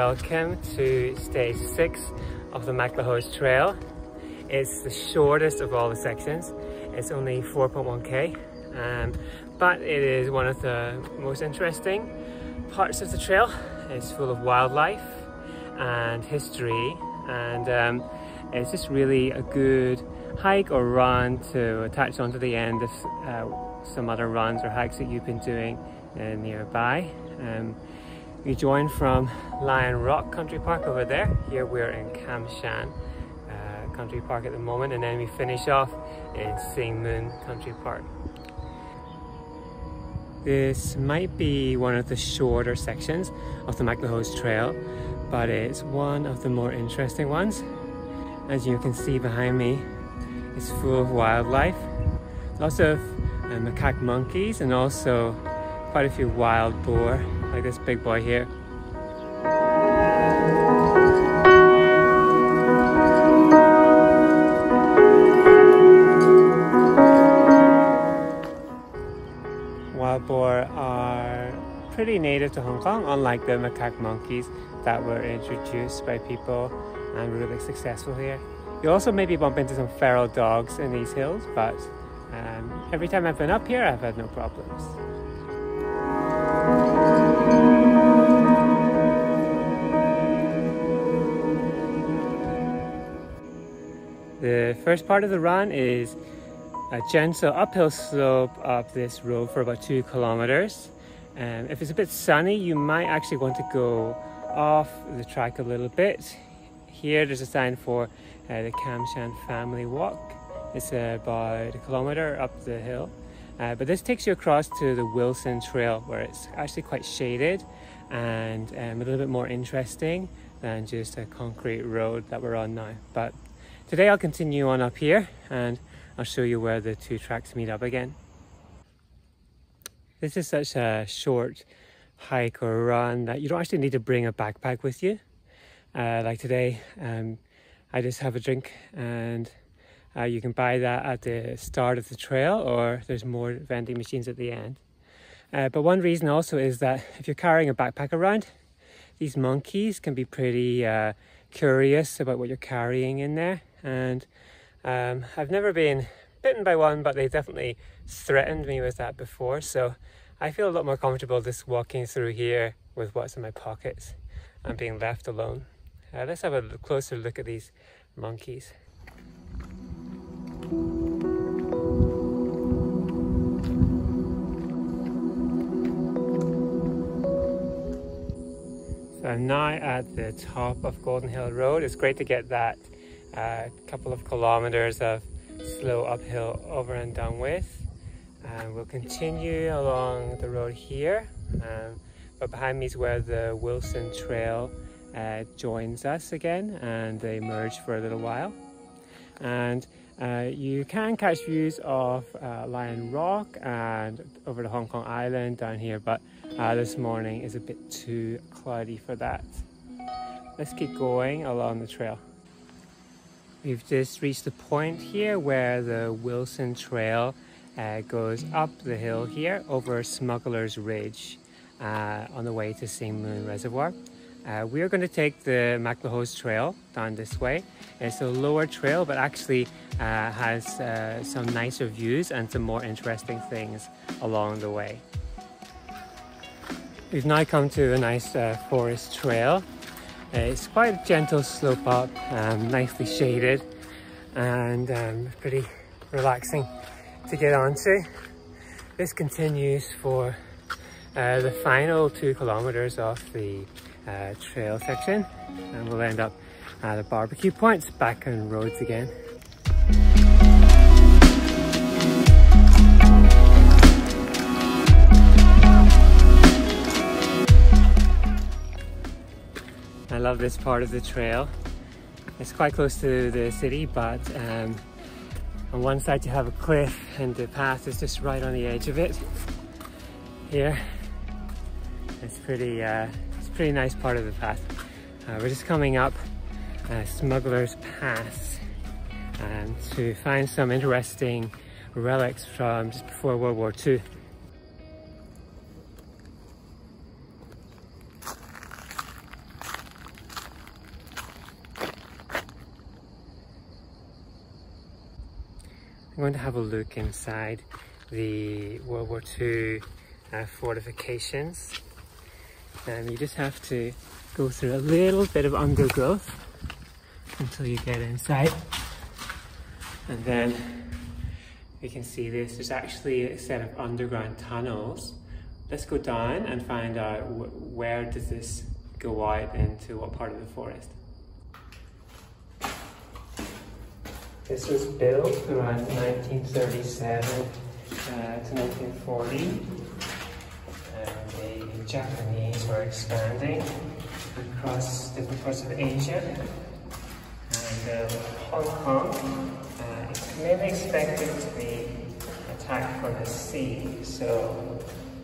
welcome to stage 6 of the MacLehose Trail. It's the shortest of all the sections. It's only 4.1k, but it is one of the most interesting parts of the trail. It's full of wildlife and history, and it's just really a good hike or run to attach onto the end of some other runs or hikes that you've been doing nearby. We join from Lion Rock Country Park over there. Here we're in Kam Shan Country Park at the moment, and then we finish off in Sing Moon Country Park. This might be one of the shorter sections of the MacLehose Trail, but it's one of the more interesting ones. As you can see behind me, it's full of wildlife. Lots of macaque monkeys, and also quite a few wild boar, like this big boy here. Wild boar are pretty native to Hong Kong, unlike the macaque monkeys that were introduced by people and were really successful here. You also maybe bump into some feral dogs in these hills, but every time I've been up here, I've had no problems. The first part of the run is a gentle uphill slope up this road for about 2 kilometers. If it's a bit sunny, you might actually want to go off the track a little bit. Here there's a sign for the Kam Shan Family Walk. It's about 1 kilometer up the hill. But this takes you across to the Wilson Trail, where it's actually quite shaded and a little bit more interesting than just a concrete road that we're on now. But today I'll continue on up here, and I'll show you where the 2 tracks meet up again. This is such a short hike or run that you don't actually need to bring a backpack with you. Like today, I just have a drink, and you can buy that at the start of the trail, or there's more vending machines at the end. But one reason also is that if you're carrying a backpack around, these monkeys can be pretty curious about what you're carrying in there. And I've never been bitten by one, but they definitely threatened me with that before. So I feel a lot more comfortable just walking through here with what's in my pockets and being left alone. Let's have a closer look at these monkeys. So I'm now at the top of Golden Hill Road. It's great to get that couple of kilometers of slow uphill over and done with. We'll continue along the road here, but behind me is where the Wilson Trail joins us again, and they merge for a little while. And you can catch views of Lion Rock and over to Hong Kong Island down here, but this morning is a bit too cloudy for that. Let's keep going along the trail. We've just reached the point here where the Wilson Trail goes up the hill here over Smuggler's Ridge on the way to Sing Moon Reservoir. We are going to take the MacLehose Trail down this way. It's a lower trail, but actually has some nicer views and some more interesting things along the way. We've now come to a nice forest trail. It's quite a gentle slope up, nicely shaded, and pretty relaxing to get onto. This continues for the final 2 kilometers of the trail section, and we'll end up at the barbecue points back on roads again. I love this part of the trail. It's quite close to the city, but on one side you have a cliff and the path is just right on the edge of it. Here, it's pretty nice part of the path. We're just coming up Smuggler's Pass to find some interesting relics from just before World War II. I'm going to have a look inside the World War II fortifications. And you just have to go through a little bit of undergrowth until you get inside. And then you can see this. There's actually a set of underground tunnels. Let's go down and find out where does this go out into what part of the forest. This was built around 1937 to 1940. And the Japanese were expanding across different parts of Asia. And Hong Kong is mainly expected to be attacked from the sea. So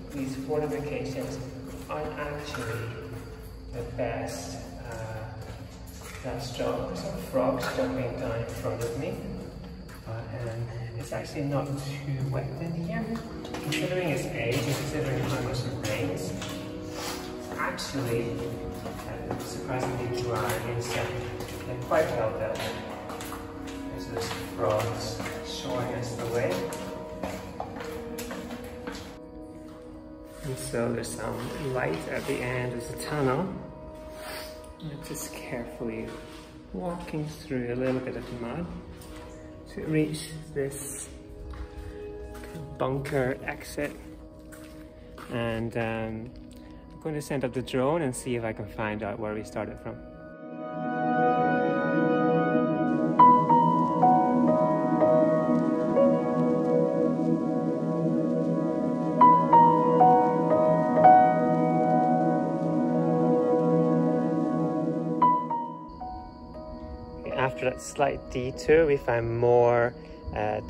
these fortifications aren't actually the best that strong. There's some frogs jumping down in front of me, and it's actually not too wet in here. Considering its age and considering how much it rains, it's actually surprisingly dry inside. And quite well done. There's those frogs showing us the way. And so there's some light at the end of the tunnel. I'm just carefully walking through a little bit of mud to reach this bunker exit. And I'm going to send up the drone and see if I can find out where we started from. After that slight detour, we found more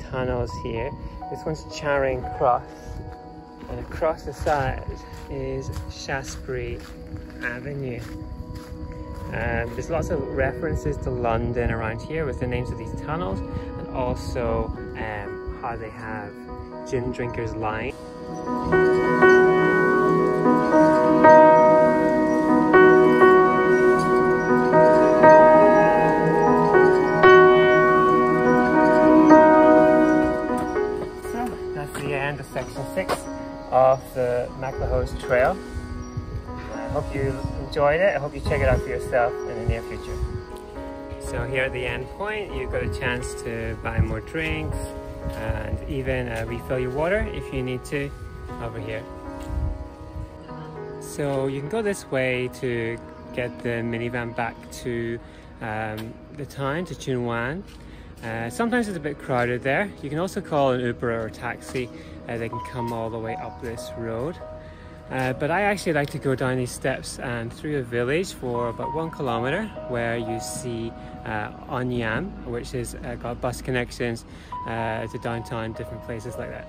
tunnels here. This one's Charing Cross, and across the side is Shaftesbury Avenue. There's lots of references to London around here with the names of these tunnels, and also how they have gin drinkers line. Section 6 of the MacLehose Trail. I hope you enjoyed it. I hope you check it out for yourself in the near future. So here at the end point, you've got a chance to buy more drinks and even refill your water if you need to over here. So you can go this way to get the minivan back to the town, to Chun Wan. Sometimes it's a bit crowded there. You can also call an Uber or a taxi. They can come all the way up this road. But I actually like to go down these steps and through a village for about 1 kilometer where you see Onyam, which is got bus connections to downtown, different places like that.